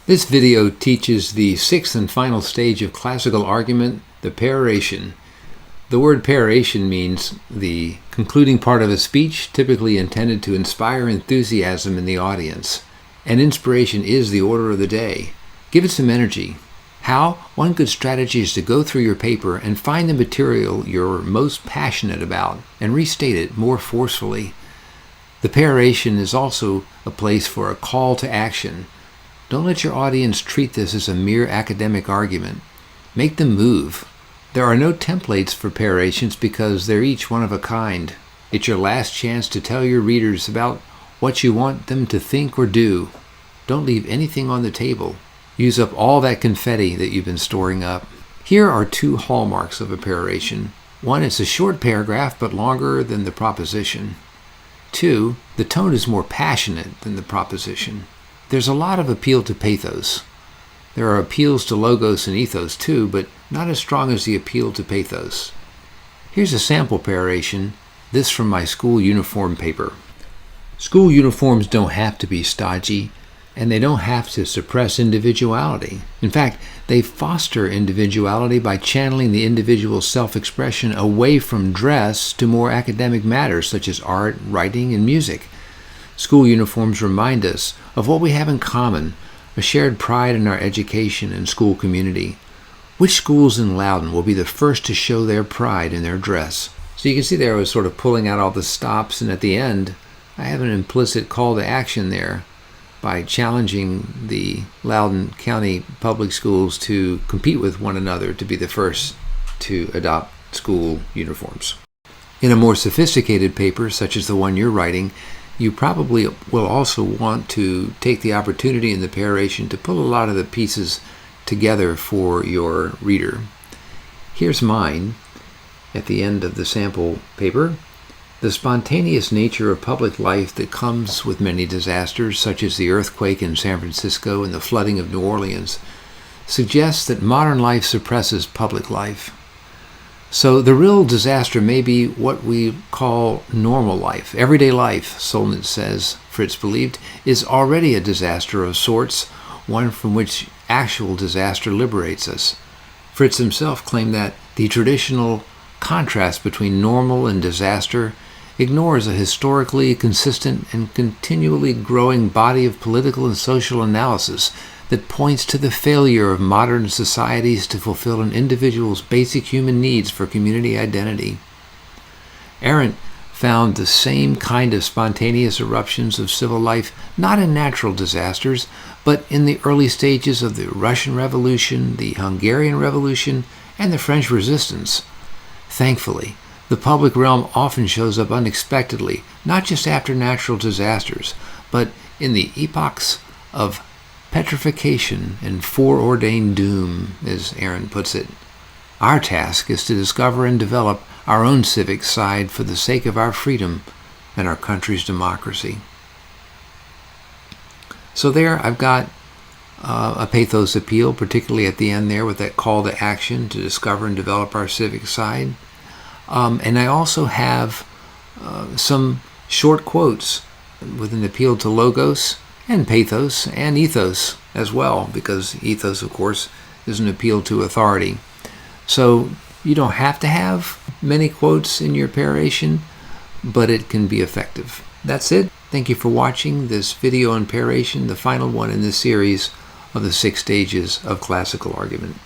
This video teaches the sixth and final stage of classical argument, the peroration. The word peroration means the concluding part of a speech, typically intended to inspire enthusiasm in the audience. And inspiration is the order of the day. Give it some energy. How? One good strategy is to go through your paper and find the material you're most passionate about and restate it more forcefully. The peroration is also a place for a call to action. Don't let your audience treat this as a mere academic argument. Make them move. There are no templates for perorations because they're each one of a kind. It's your last chance to tell your readers about what you want them to think or do. Don't leave anything on the table. Use up all that confetti that you've been storing up. Here are two hallmarks of a peroration. One, it's a short paragraph but longer than the proposition. Two, the tone is more passionate than the proposition. There's a lot of appeal to pathos. There are appeals to logos and ethos too, but not as strong as the appeal to pathos. Here's a sample peroration, this from my school uniform paper. School uniforms don't have to be stodgy, and they don't have to suppress individuality. In fact, they foster individuality by channeling the individual's self-expression away from dress to more academic matters such as art, writing, and music. School uniforms remind us of what we have in common, a shared pride in our education and school community. Which schools in Loudon will be the first to show their pride in their dress? So you can see there I was sort of pulling out all the stops, and at the end I have an implicit call to action there by challenging the Loudoun County Public Schools to compete with one another to be the first to adopt school uniforms. In a more sophisticated paper, such as the one you're writing, you probably will also want to take the opportunity in the peroration to pull a lot of the pieces together for your reader. Here's mine at the end of the sample paper. The spontaneous nature of public life that comes with many disasters, such as the earthquake in San Francisco and the flooding of New Orleans, suggests that modern life suppresses public life. So the real disaster may be what we call normal life. Everyday life, Solnit says, Fritz believed, is already a disaster of sorts, one from which actual disaster liberates us. Fritz himself claimed that the traditional contrast between normal and disaster ignores a historically consistent and continually growing body of political and social analysis that points to the failure of modern societies to fulfill an individual's basic human needs for community identity. Arendt found the same kind of spontaneous eruptions of civil life not in natural disasters, but in the early stages of the Russian Revolution, the Hungarian Revolution, and the French Resistance. Thankfully, the public realm often shows up unexpectedly, not just after natural disasters, but in the epochs of petrification and foreordained doom, as Arendt puts it. Our task is to discover and develop our own civic side for the sake of our freedom and our country's democracy. So there I've got a pathos appeal, particularly at the end there with that call to action to discover and develop our civic side. And I also have some short quotes with an appeal to logos and pathos and ethos as well, because ethos, of course, is an appeal to authority. So you don't have to have many quotes in your peroration, but it can be effective. That's it. Thank you for watching this video on peroration, the final one in this series of the 6 stages of classical argument.